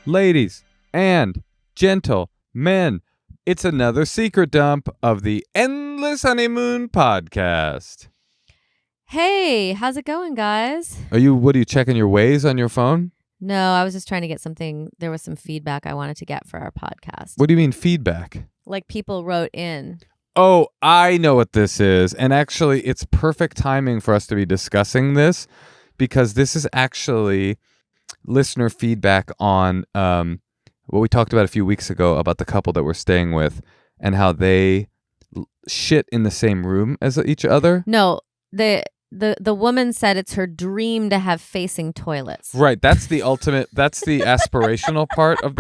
ladies and gentlemen, it's another secret dump of the Endless Honeymoon podcast. Hey, how's it going, guys? What are you checking your Waze on your phone? No, I was just trying to get something. There was some feedback I wanted to get for our podcast. What do you mean feedback? Like people wrote in. Oh, I know what this is. And actually, it's perfect timing for us to be discussing this because this is actually listener feedback on what we talked about a few weeks ago about the couple that we're staying with and how they shit in the same room as each other. No, the woman said it's her dream to have facing toilets. Right, that's the ultimate. That's the aspirational part of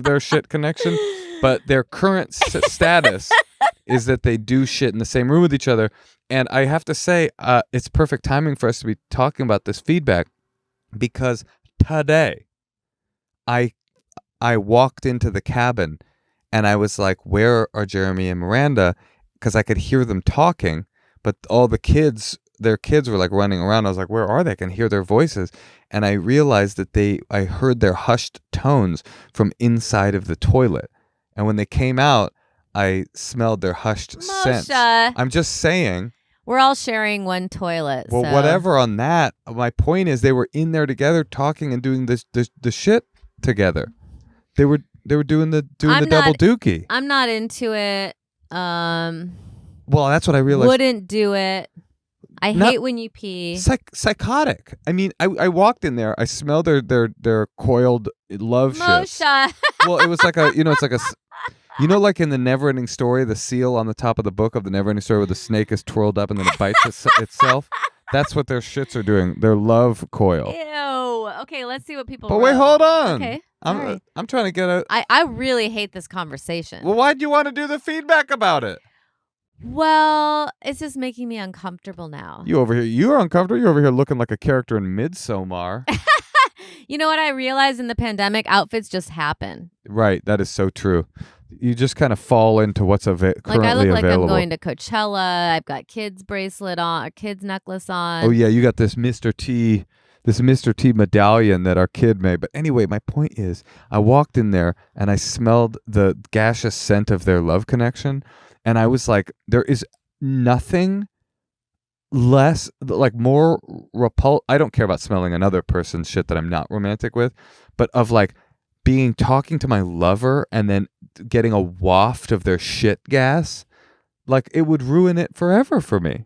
their shit connection. But their current status is that they do shit in the same room with each other. And I have to say, it's perfect timing for us to be talking about this feedback because today I walked into the cabin and I was like, where are Jeremy and Miranda? Because I could hear them talking, but all their kids were like running around. I was like, where are they? I can hear their voices. And I realized that I heard their hushed tones from inside of the toilet. And when they came out, I smelled their hushed scent. I'm just saying. We're all sharing one toilet. Well, so. Whatever on that. My point is they were in there together talking and doing the shit together. They were doing the double dookie. I'm not into it. Well, that's what I realized. Wouldn't do it. I hate when you pee. Psychotic. I mean, I walked in there. I smelled their coiled love shit. Well, it was like like in the Neverending Story, the seal on the top of the book of the Neverending Story where the snake is twirled up and then it bites itself. That's what their shits are doing. Their love coil. Ew. Okay, let's see what people But wrote. wait, hold on. Okay. I'm trying to get a... I really hate this conversation. Well, why'd you want to do the feedback about it? Well, it's just making me uncomfortable now. You're uncomfortable. You're over here looking like a character in Midsommar. You know what I realized in the pandemic? Outfits just happen. Right. That is so true. You just kind of fall into what's currently available. Like I look like I'm going to Coachella. I've got kids bracelet on, or kids necklace on. Oh yeah, you got this Mr. T medallion that our kid made. But anyway, my point is, I walked in there and I smelled the gaseous scent of their love connection, and I was like, there is nothing less, like more I don't care about smelling another person's shit that I'm not romantic with, but of like talking to my lover and then getting a waft of their shit gas, like it would ruin it forever for me.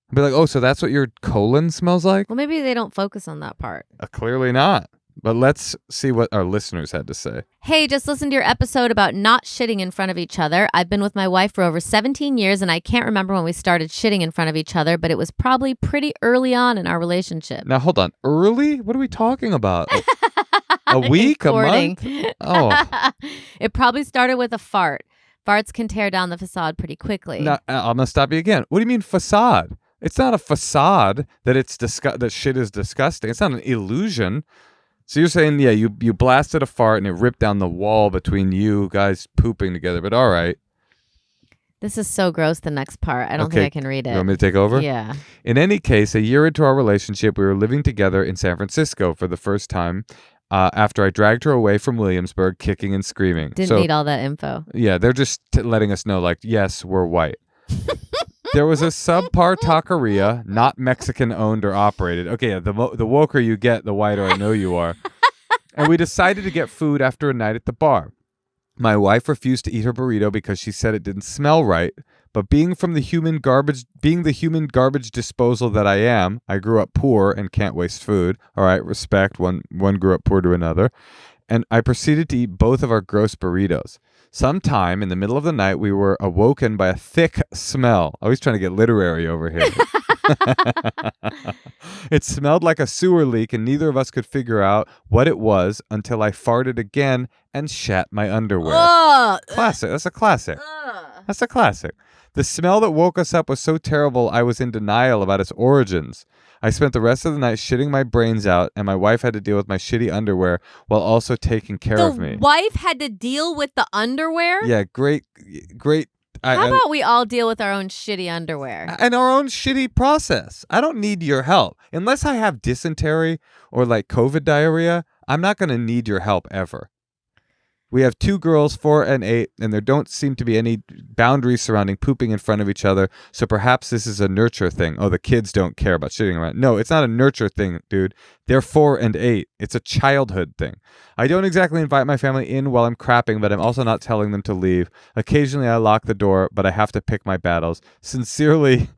I'd be like, oh, so that's what your colon smells like? Well, maybe they don't focus on that part. Clearly not. But let's see what our listeners had to say. Hey, just listen to your episode about not shitting in front of each other. I've been with my wife for over 17 years, and I can't remember when we started shitting in front of each other, but it was probably pretty early on in our relationship. Now, hold on. Early? What are we talking about? A week? A month? Oh. It probably started with a fart. Farts can tear down the facade pretty quickly. Now, I'm going to stop you again. What do you mean facade? It's not a facade that shit is disgusting. It's not an illusion. So you're saying, yeah, you blasted a fart and it ripped down the wall between you guys pooping together, but all right. This is so gross, the next part. I don't think I can read it. You want me to take over? Yeah. In any case, a year into our relationship, we were living together in San Francisco for the first time after I dragged her away from Williamsburg, kicking and screaming. Didn't need all that info. Yeah, they're just letting us know, like, yes, we're white. There was a subpar taqueria, not Mexican-owned or operated. Okay, yeah, the woker you get, the whiter I know you are. And we decided to get food after a night at the bar. My wife refused to eat her burrito because she said it didn't smell right. But being the human garbage disposal that I am, I grew up poor and can't waste food. All right, respect. One grew up poor to another. And I proceeded to eat both of our gross burritos. Sometime in the middle of the night, we were awoken by a thick smell. Always trying to get literary over here. It smelled like a sewer leak, and neither of us could figure out what it was until I farted again and shat my underwear. Classic. That's a classic. That's a classic. The smell that woke us up was so terrible, I was in denial about its origins. I spent the rest of the night shitting my brains out, and my wife had to deal with my shitty underwear while also taking care of me. The wife had to deal with the underwear? Yeah, great. How about we all deal with our own shitty underwear? And our own shitty process. I don't need your help. Unless I have dysentery or like COVID diarrhea, I'm not going to need your help ever. We have 2 girls, 4 and 8, and there don't seem to be any boundaries surrounding pooping in front of each other, so perhaps this is a nurture thing. Oh, the kids don't care about shitting around. No, it's not a nurture thing, dude. They're 4 and 8. It's a childhood thing. I don't exactly invite my family in while I'm crapping, but I'm also not telling them to leave. Occasionally I lock the door, but I have to pick my battles. Sincerely,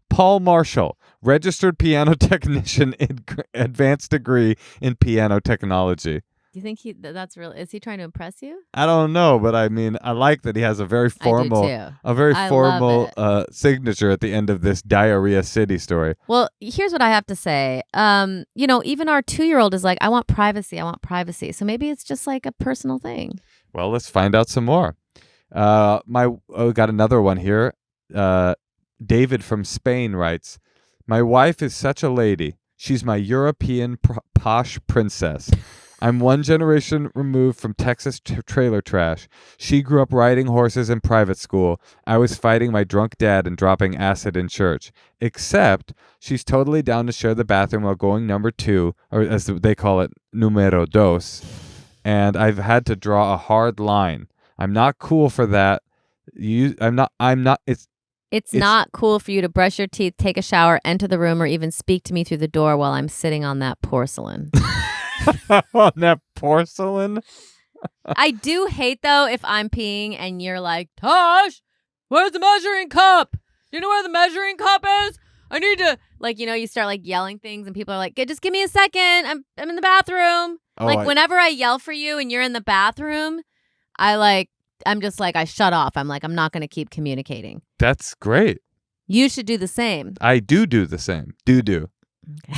Paul Marshall, registered piano technician in advanced degree in piano technology. Do you think that's real? Is he trying to impress you? I don't know, but I mean, I like that he has a very formal, signature at the end of this Diarrhea City story. Well, here's what I have to say. Even our 2-year-old is like, I want privacy. I want privacy. So maybe it's just like a personal thing. Well, let's find out some more. We got another one here. David from Spain writes, my wife is such a lady. She's my European posh princess. I'm 1 generation removed from Texas trailer trash. She grew up riding horses in private school. I was fighting my drunk dad and dropping acid in church. Except she's totally down to share the bathroom while going number 2, or as they call it, numero dos. And I've had to draw a hard line. I'm not cool for that. It's not cool for you to brush your teeth, take a shower, enter the room, or even speak to me through the door while I'm sitting on that porcelain. On that porcelain? I do hate, though, if I'm peeing and you're like, Tosh, where's the measuring cup? Do you know where the measuring cup is? I need to, you start yelling things and people are like, just give me a second. I'm in the bathroom. Whenever I yell for you and you're in the bathroom, I'm just I shut off. I'm not going to keep communicating. That's great. You should do the same. I do the same. Okay.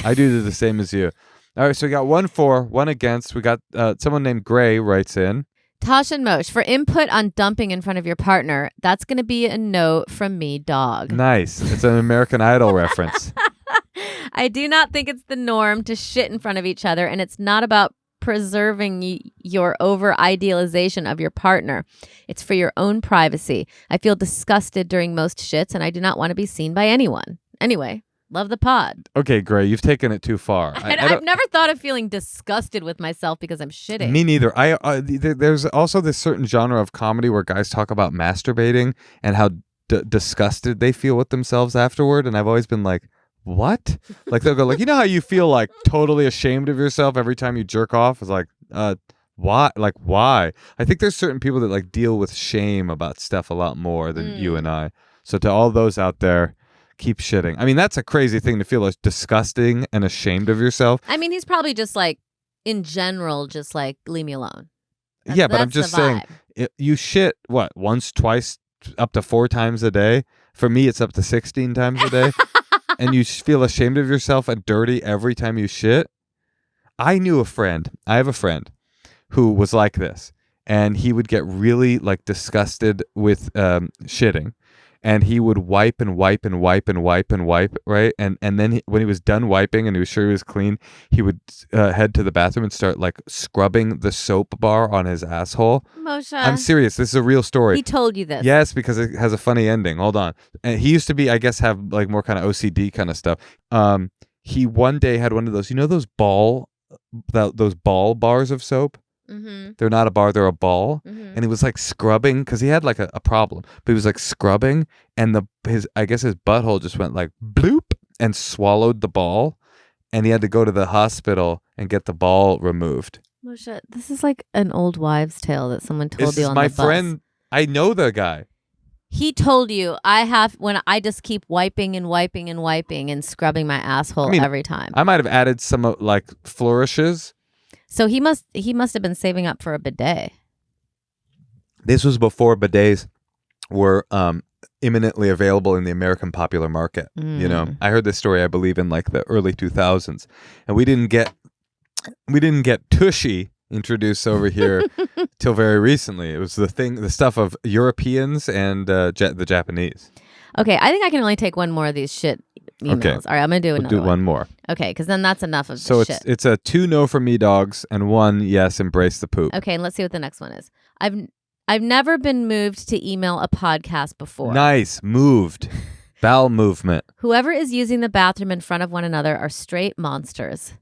I do the same as you. All right, so we got 1 for, 1 against. We got someone named Gray writes in. Natasha and Moshe, for input on dumping in front of your partner, that's going to be a note from me, dog. Nice. It's an American Idol reference. I do not think it's the norm to shit in front of each other, and it's not about preserving your over-idealization of your partner. It's for your own privacy. I feel disgusted during most shits, and I do not want to be seen by anyone. Anyway, love the pod. Okay, Gray, you've taken it too far. I've never thought of feeling disgusted with myself because I'm shitting. Me neither. There's also this certain genre of comedy where guys talk about masturbating and how disgusted they feel with themselves afterward, and I've always been like, what? They'll go you know how you feel totally ashamed of yourself every time you jerk off? It's why? Why? I think there's certain people that deal with shame about stuff a lot more than you and I. So to all those out there, keep shitting. I mean, that's a crazy thing to feel disgusting and ashamed of yourself. I mean, he's probably just in general, just leave me alone. But I'm just saying, you shit, what, once, twice, up to 4 times a day? For me, it's up to 16 times a day. And you feel ashamed of yourself and dirty every time you shit. I have a friend who was like this, and he would get really disgusted with shitting, and he would wipe and wipe and wipe and wipe and wipe, right? And then when he was done wiping and he was sure he was clean, he would head to the bathroom and start scrubbing the soap bar on his asshole. Moshe, I'm serious. This is a real story. He told you this. Yes, because it has a funny ending. Hold on. And he used to be, I guess, have more kind of OCD kind of stuff. He one day had one of those, those ball bars of soap. Mm-hmm. They're not a bar, they're a ball. Mm-hmm. And he was scrubbing because he had a problem, but he was scrubbing, and his butthole just went bloop and swallowed the ball, and he had to go to the hospital and get the ball removed. Moshe, this is an old wives' tale that someone told you on the bus. My friend, I know the guy. He told you when I just keep wiping and wiping and wiping and scrubbing my asshole every time. I might have added some flourishes. So he must have been saving up for a bidet. This was before bidets were imminently available in the American popular market. I heard this story, I believe, in the early 2000s, and we didn't get tushy introduced over here till very recently. It was the stuff of Europeans and the Japanese. Okay, I think I can only take one more of these shit emails. Okay. All right, I'm going to do another one more. Okay, because then that's enough of so the shit. So it's a 2 no for me dogs and 1 yes, embrace the poop. Okay, and let's see what the next one is. I've never been moved to email a podcast before. Nice. Moved. Bowel movement. Whoever is using the bathroom in front of one another are straight monsters.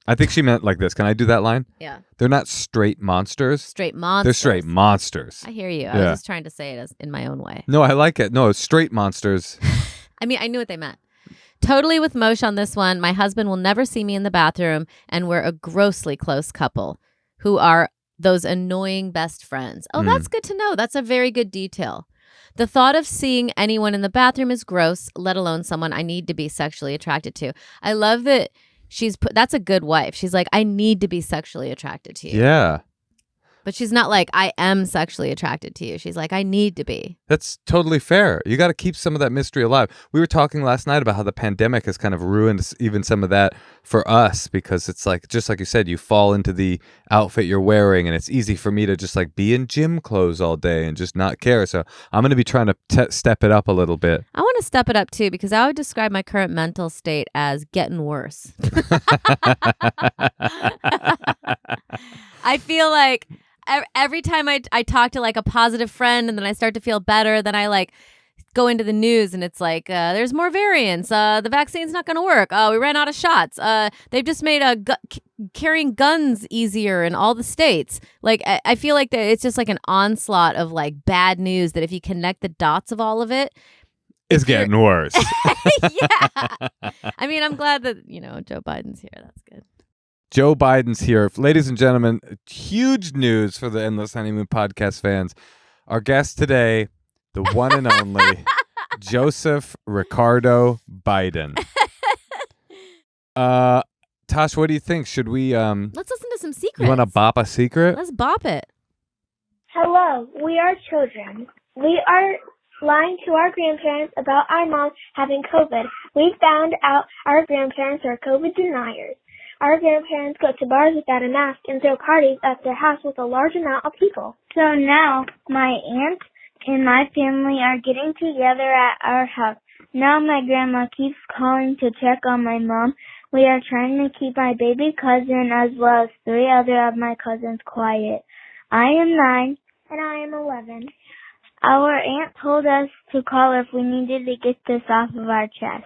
I think she meant like this. Can I do that line? Yeah. They're not straight monsters. Straight monsters. They're straight monsters. I hear you. I was just trying to say it as in my own way. No, I like it. No, straight monsters. I mean, I knew what they meant. Totally with Moshe on this one. My husband will never see me in the bathroom, and we're a grossly close couple who are those annoying best friends. Oh, that's good to know. That's a very good detail. The thought of seeing anyone in the bathroom is gross, let alone someone I need to be sexually attracted to. I love that that's a good wife. She's like, I need to be sexually attracted to you. Yeah. But she's not like, I am sexually attracted to you. She's like, I need to be. That's totally fair. You got to keep some of that mystery alive. We were talking last night about how the pandemic has kind of ruined even some of that for us, because it's like, just like you said, you fall into the outfit you're wearing, and it's easy for me to just like be in gym clothes all day and just not care. So I'm going to be trying to step it up a little bit. I want to step it up too, because I would describe my current mental state as getting worse. I feel like every time I talk to like a positive friend and then I start to feel better, then I like go into the news and it's like, there's more variants. The vaccine's not going to work. We ran out of shots. They've just made carrying guns easier in all the states. Like, I feel like it's just like an onslaught of like bad news that if you connect the dots of all of it, it's getting worse. Yeah. I mean, I'm glad that, Joe Biden's here. That's good. Joe Biden's here. Ladies and gentlemen, huge news for the Endless Honeymoon podcast fans. Our guest today, the one and only Joseph Ricardo Biden. Tosh, what do you think? Should we let's listen to some secrets. You want to bop a secret? Let's bop it. Hello, we are children. We are lying to our grandparents about our mom having COVID. We found out our grandparents are COVID deniers. Our grandparents go to bars without a mask and throw parties at their house with a large amount of people. So now my aunt and my family are getting together at our house. Now my grandma keeps calling to check on my mom. We are trying to keep my baby cousin as well as 3 other of my cousins quiet. I am 9 and I am 11. Our aunt told us to call her if we needed to get this off of our chest.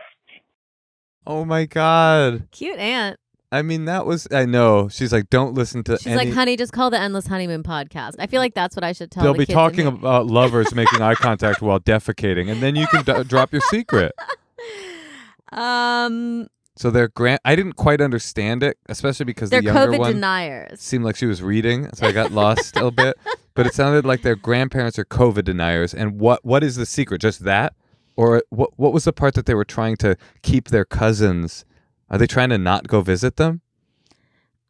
Oh my God. Cute aunt. I mean, I know. She's like, don't listen to She's like, honey, just call the Endless Honeymoon podcast. I feel like that's what I should tell They'll the be kids talking about lovers making eye contact while defecating, and then you can drop your secret. So they're I didn't quite understand it, especially because they're the younger COVID one deniers. Seemed like she was reading, so I got lost a little bit. But it sounded like their grandparents are COVID deniers. And what is the secret? Just that? Or what was the part that they were trying to keep their cousins? Are they trying to not go visit them?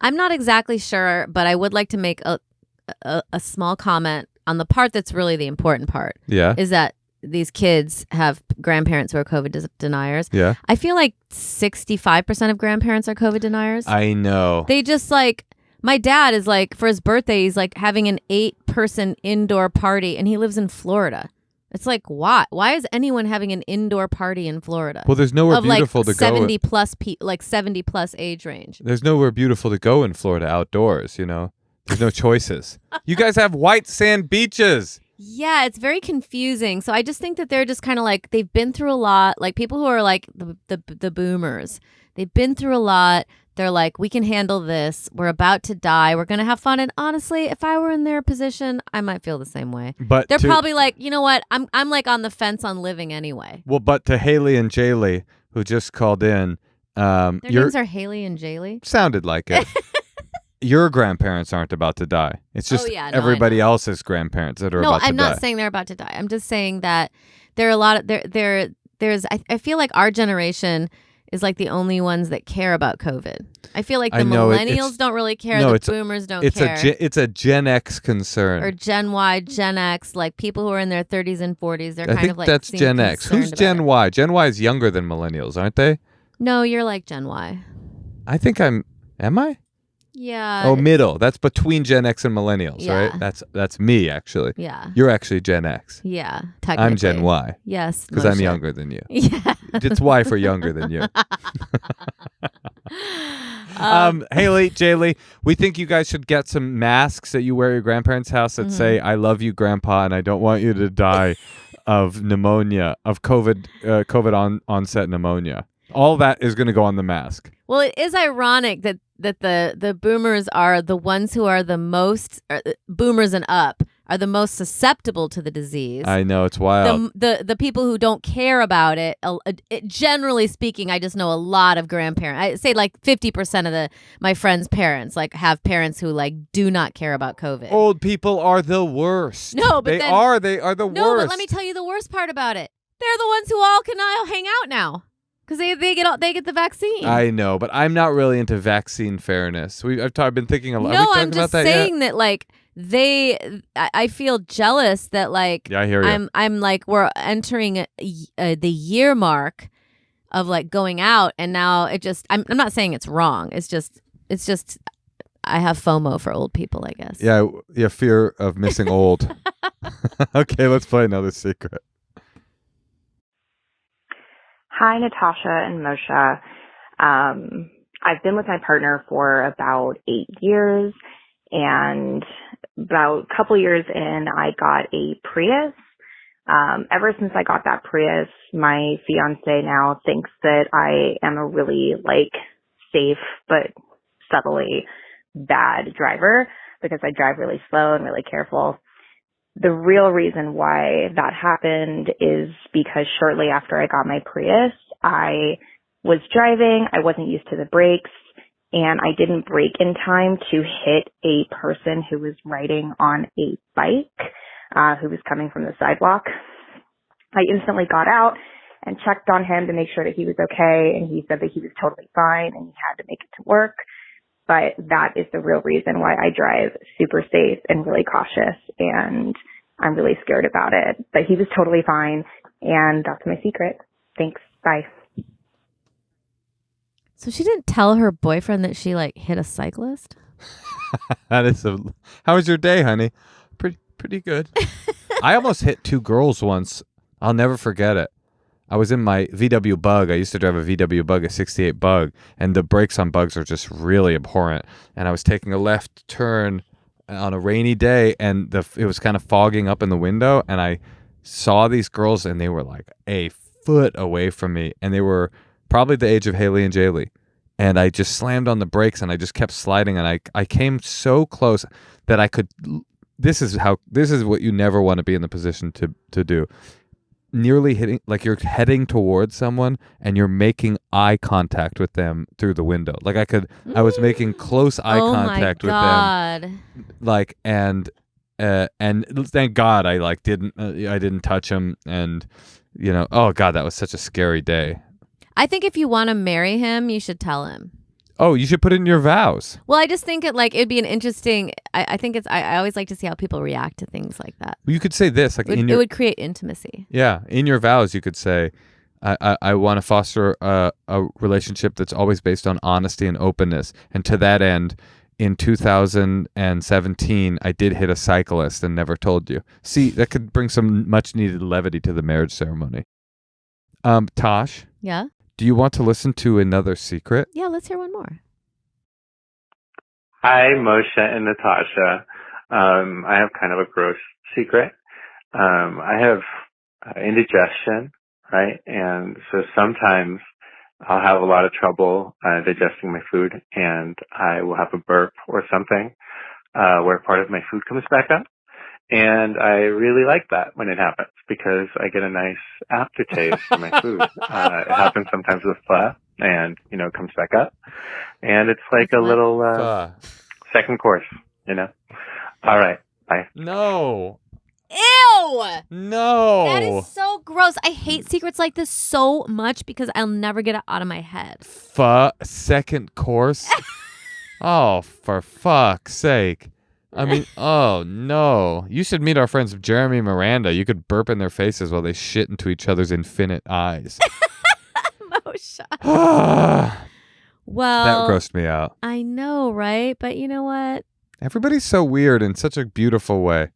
I'm not exactly sure, but I would like to make a small comment on the part that's really the important part. Yeah. Is that these kids have grandparents who are COVID deniers. Yeah. I feel like 65% of grandparents are COVID deniers. I know. They just like, my dad is like, for his birthday, he's like having an 8-person indoor party and he lives in Florida. It's like, why? Why is anyone having an indoor party in Florida? Well, there's nowhere beautiful like to go. 70 plus 70 plus age range. There's nowhere beautiful to go in Florida outdoors, There's no choices. You guys have white sand beaches. Yeah, it's very confusing. So I just think that they're just kind of like, they've been through a lot. Like people who are like the boomers, they've been through a lot. They're like, we can handle this. We're about to die. We're going to have fun. And honestly, if I were in their position, I might feel the same way. But they're probably like, you know what? I'm like on the fence on living anyway. Well, but to Haley and Jaylee, who just called in. Their names are Haley and Jaylee? Sounded like it. Your grandparents aren't about to die. It's just everybody else's grandparents that are about to die. No, I'm not saying they're about to die. I'm just saying that there are a lot of there's I feel like our generation is like the only ones that care about COVID. I feel like the millennials don't really care. The boomers don't care. It's a Gen X concern. Or Gen Y, Gen X, like people who are in their 30s and 40s. They're kind of like that's Gen X. Who's Gen Y? Gen Y is younger than millennials, aren't they? No, you're like Gen Y. I think am I? Yeah. Oh, middle. That's between Gen X and millennials, right? That's me, actually. Yeah. You're actually Gen X. Yeah, technically. I'm Gen Y. Yes. Because I'm younger than you. Yeah. It's Y for younger than you. Haley, Jaylee, we think you guys should get some masks that you wear at your grandparents' house that say, I love you, Grandpa, and I don't want you to die of pneumonia, of COVID onset pneumonia. All that is going to go on the mask. Well, it is ironic that that the boomers are the ones who are the most boomers and up are the most susceptible to the disease. I know, it's wild. The people who don't care about it, generally speaking, I just know a lot of grandparents. I say like 50% of my friends' parents like have parents who like do not care about COVID. Old people are the worst. No, but they are the worst. No, but let me tell you the worst part about it. They're the ones who all can now hang out now because they get the vaccine. I know, but I'm not really into vaccine fairness. I've been thinking a lot. No, I'm just saying that like I feel jealous that like I hear you. I'm like we're entering the year mark of like going out, and now I'm not saying it's wrong. It's just I have FOMO for old people, I guess. Yeah, fear of missing old. Okay, let's play another secret. Hi, Natasha and Moshe. I've been with my partner for about 8 years, and about a couple years in, I got a Prius. Ever since I got that Prius, my fiance now thinks that I am a really like safe but subtly bad driver because I drive really slow and really careful. The real reason why that happened is because shortly after I got my Prius, I was driving, I wasn't used to the brakes, and I didn't brake in time to hit a person who was riding on a bike, who was coming from the sidewalk. I instantly got out and checked on him to make sure that he was okay, and he said that he was totally fine and he had to make it to work. But that is the real reason why I drive super safe and really cautious, and I'm really scared about it. But he was totally fine, and that's my secret. Thanks. Bye. So she didn't tell her boyfriend that she like hit a cyclist? How was your day, honey? Pretty good. I almost hit 2 girls once. I'll never forget it. I was in my VW Bug. I used to drive a VW Bug, a 68 Bug, and the brakes on Bugs are just really abhorrent. And I was taking a left turn on a rainy day, and it was kind of fogging up in the window, and I saw these girls, and they were like a foot away from me, and they were probably the age of Haley and Jaylee. And I just slammed on the brakes, and I just kept sliding, and I came so close that I could. This is what you never want to be in the position to do. Nearly hitting, like you're heading towards someone and you're making eye contact with them through the window. Like I was making close eye contact with them. Like, and thank God I didn't touch him. And, oh God, that was such a scary day. I think if you want to marry him, you should tell him. Oh, you should put it in your vows. Well, I just think it'd be an interesting. I think I always like to see how people react to things like that. Well, you could say this, like it would create intimacy. Yeah, in your vows, you could say, "I want to foster a relationship that's always based on honesty and openness." And to that end, in 2017, I did hit a cyclist and never told you. See, that could bring some much needed levity to the marriage ceremony. Tosh. Yeah. Do you want to listen to another secret? Yeah, let's hear one more. Hi, Moshe and Natasha. I have kind of a gross secret. I have indigestion, right? And so sometimes I'll have a lot of trouble digesting my food, and I will have a burp or something where part of my food comes back up. And I really like that when it happens because I get a nice aftertaste for my food. It happens sometimes with pho and, it comes back up. And it's like a little second course, All right. Bye. No. Ew. No. That is so gross. I hate secrets like this so much because I'll never get it out of my head. Pho second course? Oh, for fuck's sake. I mean, oh no. You should meet our friends Jeremy Miranda. You could burp in their faces while they shit into each other's infinite eyes. Moshe. That Well, grossed me out. I know, right? But you know what? Everybody's so weird in such a beautiful way.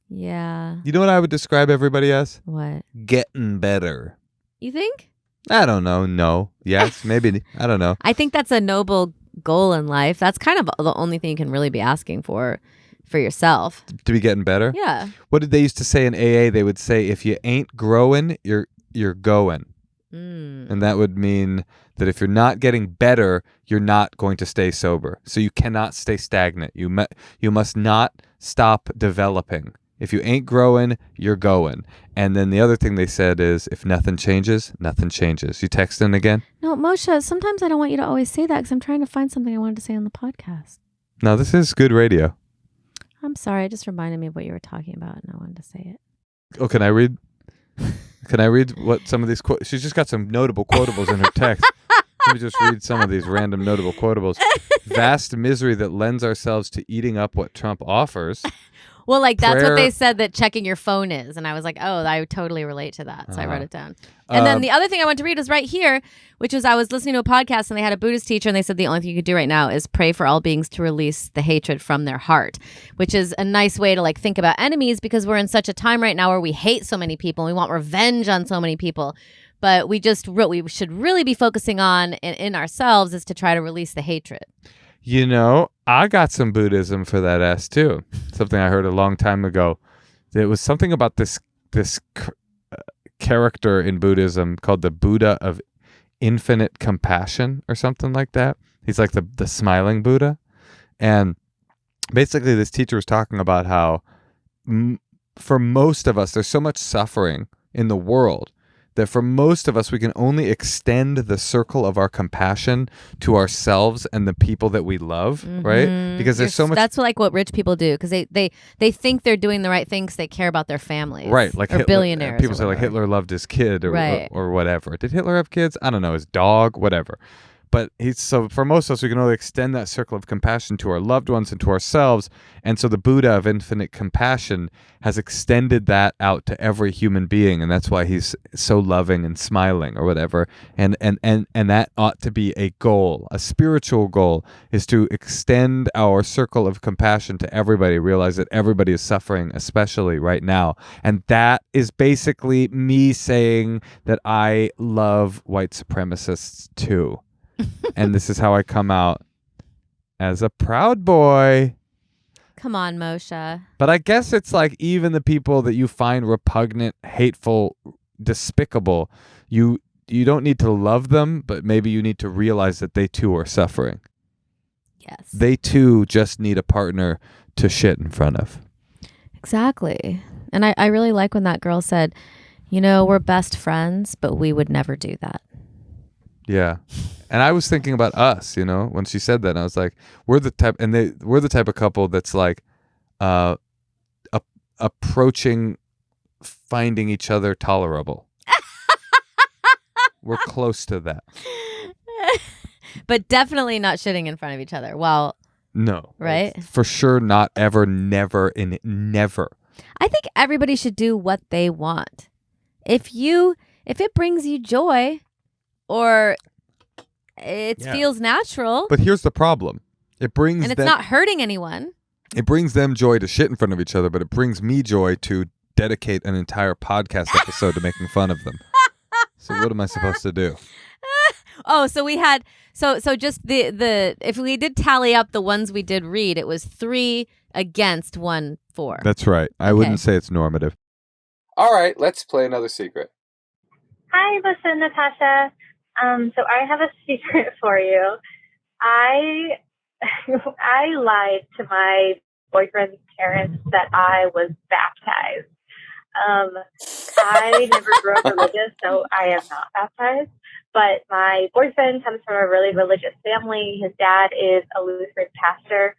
Yeah. You know what I would describe everybody as? What? Getting better. You think? I don't know. No. Yes. Maybe. I don't know. I think that's a noble goal in life. That's kind of the only thing you can really be asking for yourself. To be getting better? Yeah. What did they used to say in AA? They would say, if you ain't growing, you're going. And that would mean that if you're not getting better, you're not going to stay sober. So you cannot stay stagnant. You must not stop developing. If you ain't growing, you're going. And then the other thing they said is, if nothing changes, nothing changes. You texting again? No, Moshe, sometimes I don't want you to always say that because I'm trying to find something I wanted to say on the podcast. No, this is good radio. I'm sorry. It just reminded me of what you were talking about, and I wanted to say it. Oh, can I read? Can I read what some of these quotes? She's just got some notable quotables in her text. Let me just read some of these random notable quotables. Vast misery that lends ourselves to eating up what Trump offers. Well, like that's what they said that checking your phone is. And I was like, oh, I would totally relate to that. So I wrote it down. And then the other thing I wanted to read was right here, which was I was listening to a podcast and they had a Buddhist teacher and they said the only thing you could do right now is pray for all beings to release the hatred from their heart, which is a nice way to like think about enemies because we're in such a time right now where we hate so many people and we want revenge on so many people. But we should really be focusing on in ourselves is to try to release the hatred. You know, I got some Buddhism for that ass too. Something I heard a long time ago. It was something about this character in Buddhism called the Buddha of infinite compassion or something like that. He's like the smiling Buddha. And basically this teacher was talking about how for most of us, there's so much suffering in the world that for most of us, we can only extend the circle of our compassion to ourselves and the people that we love, right? Because there's so much. That's like what rich people do because they think they're doing the right thing because they care about their families. Right. Like or Hitler, billionaires. People say like Hitler loved his kid right. or whatever. Did Hitler have kids? I don't know. His dog, whatever. But so for most of us, we can only extend that circle of compassion to our loved ones and to ourselves. And so the Buddha of infinite compassion has extended that out to every human being. And that's why he's so loving and smiling or whatever. And that ought to be a goal. A spiritual goal is to extend our circle of compassion to everybody, realize that everybody is suffering, especially right now. And that is basically me saying that I love white supremacists too. And this is how I come out as a proud boy. Come on, Moshe. But I guess it's like even the people that you find repugnant, hateful, despicable, you don't need to love them, but maybe you need to realize that they too are suffering. Yes. They too just need a partner to shit in front of. Exactly. And I really like when that girl said, you know, we're best friends, but we would never do that. Yeah. And I was thinking about us, you know, when she said that, and I was like, we're the type of couple that's like approaching finding each other tolerable. We're close to that. But definitely not shitting in front of each other. Well, no. Right? For sure not ever, never, and never. I think everybody should do what they want. If it brings you joy or it feels natural. But here's the problem. It brings and it's not hurting anyone. It brings them joy to shit in front of each other, but it brings me joy to dedicate an entire podcast episode to making fun of them. So what am I supposed to do? Oh, so we had so just the if we did tally up the ones we did read, it was 3 against 1 for. That's right. I wouldn't say it's normative. All right, let's play another secret. Hi, Moshe and Natasha. So I have a secret for you. I lied to my boyfriend's parents that I was baptized. I never grew up religious, so I am not baptized. But my boyfriend comes from a really religious family. His dad is a Lutheran pastor.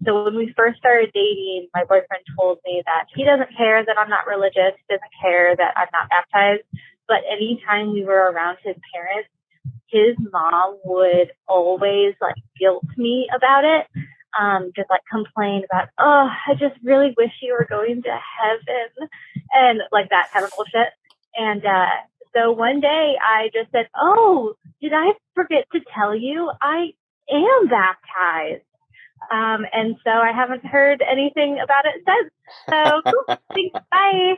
So when we first started dating, my boyfriend told me that he doesn't care that I'm not religious, he doesn't care that I'm not baptized. But anytime we were around his parents, his mom would always like guilt me about it. Just like complain about, oh, I just really wish you were going to heaven and like that kind of bullshit. And so one day I just said, oh, did I forget to tell you I am baptized? And so I haven't heard anything about it since. So cool. Thanks. Bye.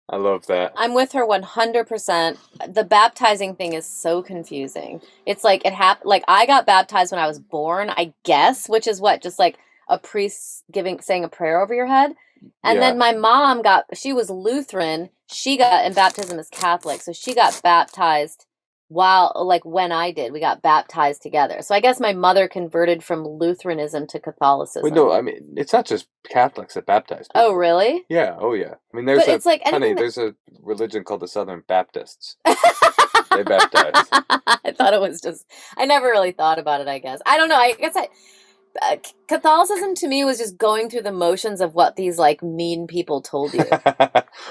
I love that. I'm with her 100%. The baptizing thing is so confusing. It's like it happened. Like I got baptized when I was born, I guess, which is what, just like a priest saying a prayer over your head. And Yeah. then my mom she was Lutheran. She got, and baptism is Catholic. So she got baptized when I did. We got baptized together. So I guess my mother converted from Lutheranism to Catholicism. Wait, no, I mean, it's not just Catholics that baptize people. Oh, really? Yeah, oh yeah. I mean, But it's like there's a religion called the Southern Baptists. They baptize. I thought it was I never really thought about it, I guess. I don't know. I guess Catholicism to me was just going through the motions of what these like mean people told you.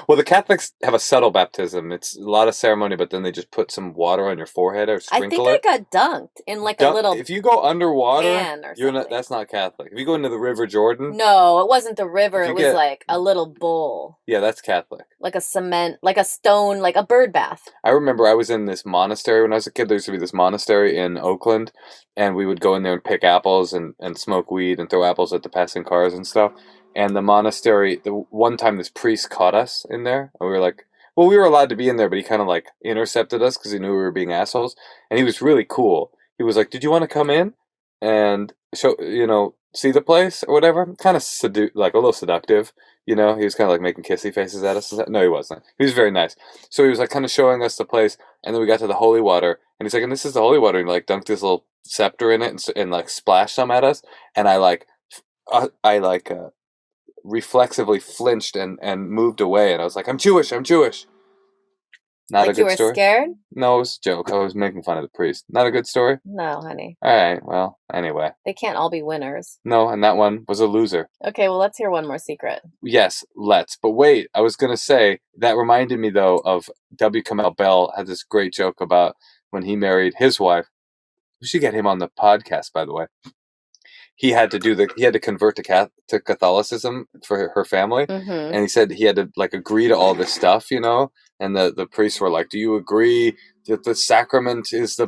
Well, the Catholics have a subtle baptism. It's a lot of ceremony, but then they just put some water on your forehead or sprinkle it. I think I got dunked in like a little. If you go underwater, pan or something. That's not Catholic. If you go into the River Jordan, No, it wasn't the river. It was like a little bowl. Yeah, that's Catholic. Like a cement, like a stone, like a bird bath. I remember I was in this monastery when I was a kid. There used to be this monastery in Oakland, and we would go in there and pick apples and smoke weed and throw apples at the passing cars and stuff. And the monastery, the one time this priest caught us in there, and we were like, well, we were allowed to be in there, but he kind of like intercepted us because he knew we were being assholes. And he was really cool. He was like, did you want to come in and show, see the place or whatever? Kind of like a little seductive. He was kind of like making kissy faces at us. No, he wasn't. He was very nice. So he was like kind of showing us the place, and then we got to the holy water, and he's like, and this is the holy water, and he like dunked this little scepter in it and like splashed some at us, and I reflexively flinched and moved away, and I was like, I'm Jewish. Not a good story. You were scared? No, it was a joke. I was making fun of the priest. Not a good story? No, honey. All right, well, anyway. They can't all be winners. No, and that one was a loser. Okay, well, let's hear one more secret. Yes, let's. But wait, I was going to say, that reminded me, though, of W. Kamau Bell had this great joke about when he married his wife. We should get him on the podcast, by the way. He had to convert to Catholicism for her family, and he said he had to like agree to all this stuff, and the priests were like, do you agree that the sacrament is the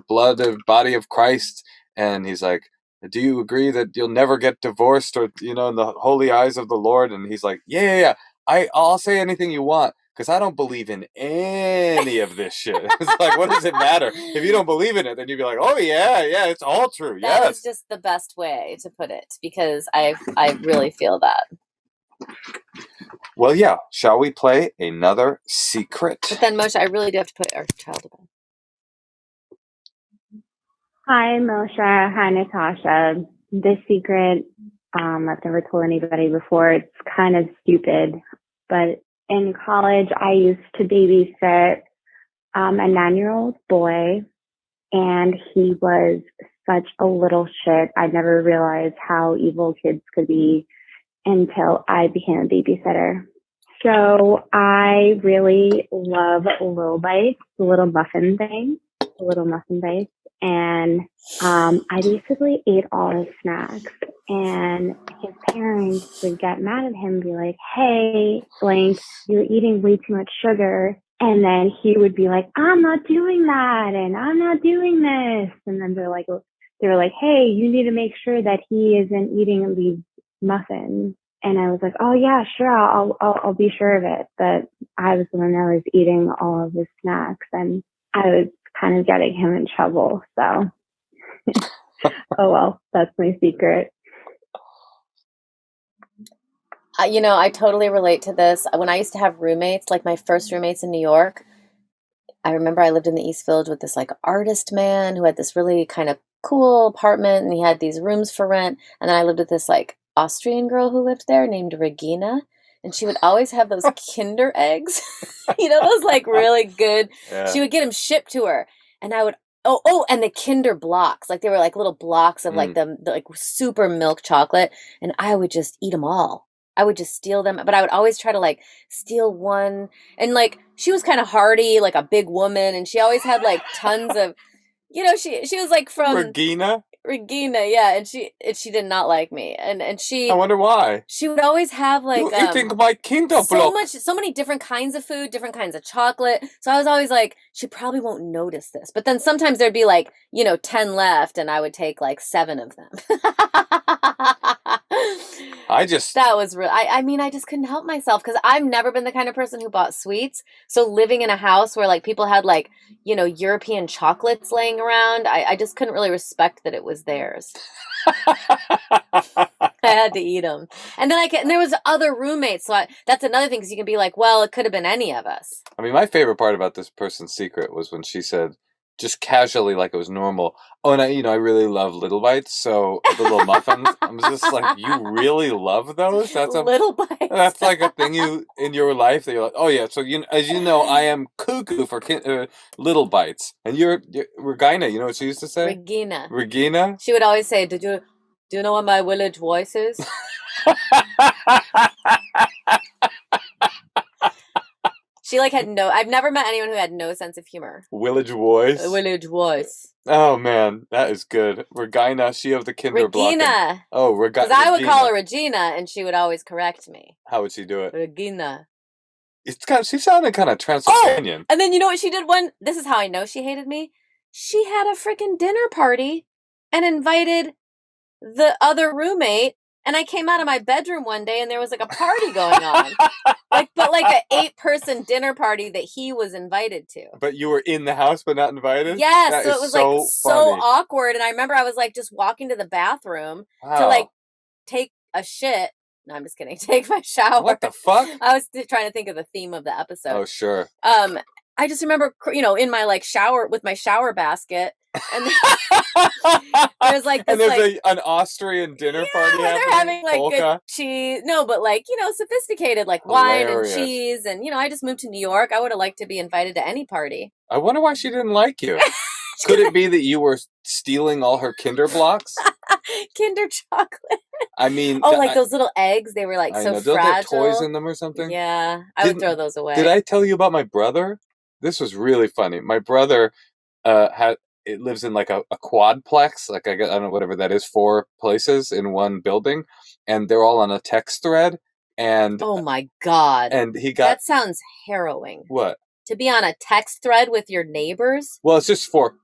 body of Christ? And he's like, do you agree that you'll never get divorced or in the holy eyes of the Lord? And he's like, yeah, I'll say anything you want, because I don't believe in any of this shit. It's like, what does it matter? If you don't believe in it, then you'd be like, oh, yeah, it's all true. Yes. That is just the best way to put it, because I really feel that. Well, yeah. Shall we play another secret? But then, Moshe, I really do have to put our child to bed. Hi, Moshe. Hi, Natasha. This secret, I've never told anybody before. It's kind of stupid, but in college, I used to babysit a 9-year-old boy, and he was such a little shit. I never realized how evil kids could be until I became a babysitter. So I really love Little Bites, the little muffin bites. And I basically ate all his snacks, and his parents would get mad at him and be like, hey, blank, you're eating way too much sugar. And then he would be like, I'm not doing that, and I'm not doing this. And then they were like, hey, you need to make sure that he isn't eating these muffins. And I was like, oh yeah, sure, I'll be sure of it. But I was the one that was eating all of his snacks, and I was kind of getting him in trouble. So, oh well, that's my secret. I totally relate to this. When I used to have roommates, like my first roommates in New York, I remember I lived in the East Village with this like artist man who had this really kind of cool apartment, and he had these rooms for rent. And then I lived with this like Austrian girl who lived there named Regina, and she would always have those Kinder eggs, those like really good. Yeah. She would get them shipped to her, and I would and the Kinder blocks, like they were like little blocks of like the like super milk chocolate, and I would just eat them all. I would just steal them, but I would always try to like steal one. And like she was kind of hardy, like a big woman, and she always had like tons of, she was like from Regina, yeah, and she did not like me, and she. I wonder why. She would always have like you're eating my Kinder block. So many different kinds of food, different kinds of chocolate. So I was always like, she probably won't notice this. But then sometimes there'd be like 10 left, and I would take like 7 of them. That was real. I mean, I just couldn't help myself, because I've never been the kind of person who bought sweets. So living in a house where like people had like, European chocolates laying around, I just couldn't really respect that it was theirs. I had to eat them. And then and there was other roommates. So that's another thing, because you can be like, well, it could have been any of us. I mean, my favorite part about this person's secret was when she said, just casually, like it was normal. Oh, and I really love Little Bites, so the little muffins. I'm just like, you really love those? That's Little Bites. That's like a thing in your life that you're like, oh yeah. So as you know, I am cuckoo for Little Bites, and you're Regina. You know what she used to say? Regina. Regina. She would always say, do you know what my village voice is? She I've never met anyone who had no sense of humor. Village voice. Village voice. Oh man, that is good. Regina, she of the Kinderblocken. Regina. Oh, Regina. Because I would call her Regina, and she would always correct me. How would she do it? Regina. She sounded kind of Transylvanian. Oh, and then you know what she did this is how I know she hated me. She had a freaking dinner party and invited the other roommate, and I came out of my bedroom one day and there was like a party going on. But an 8-person dinner party that he was invited to. But you were in the house but not invited? Yeah, that so it was so awkward. And I remember I was like just walking to the bathroom to like take a shit. No, I'm just kidding. Take my shower. What the fuck? I was trying to think of the theme of the episode. Oh, sure. I just remember, in my like shower with my shower basket, and there's like this, and there's an Austrian dinner party. Where they're having like good cheese. No, but like sophisticated like wine and cheese, and I just moved to New York. I would have liked to be invited to any party. I wonder why she didn't like you. Could it be that you were stealing all her Kinder blocks? Kinder chocolate. I mean, those little eggs. They were like so fragile. Don't they have toys in them or something? Yeah, I would throw those away. Did I tell you about my brother? This was really funny. My brother lives in like a quadplex, like I don't know, whatever that is, 4 places in one building, and they're all on a text thread. And oh my god! And that sounds harrowing. What? To be on a text thread with your neighbors? Well, it's just for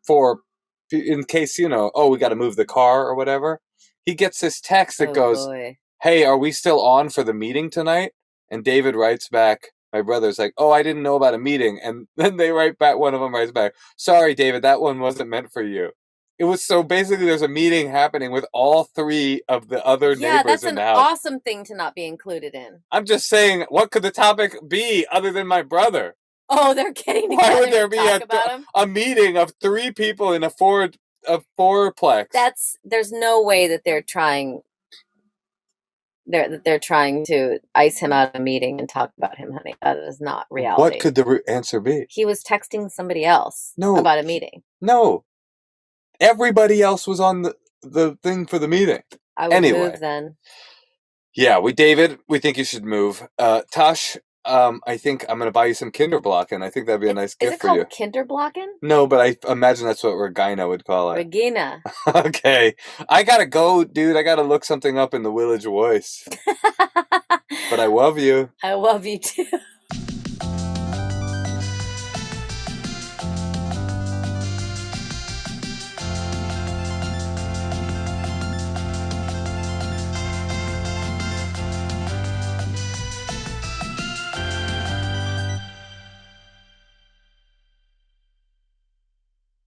in case we got to move the car or whatever. He gets this text that goes, boy. "Hey, are we still on for the meeting tonight?" And David writes back. My brother's like, "Oh, I didn't know about a meeting." And then they write back, one of them writes back, "Sorry, David, that one wasn't meant for you." It was so basically there's a meeting happening with all 3 of the other neighbors in the house. Yeah, that's an awesome thing to not be included in. I'm just saying, what could the topic be other than my brother? Oh, they're getting together. Why would there be a meeting of 3 people in a fourplex? There's no way that they're trying... They're trying to ice him out of a meeting and talk about him, honey. That is not reality. What could the answer be? He was texting somebody else about a meeting. No. Everybody else was on the thing for the meeting. I would move then. Yeah, David, we think you should move. Tosh, I think I'm going to buy you some Kinderblocken. I think that'd be a nice gift for you. Is it called Kinderblocken? No, but I imagine that's what Regina would call it. Regina. Okay. I got to go, dude. I got to look something up in the Village Voice. But I love you. I love you too.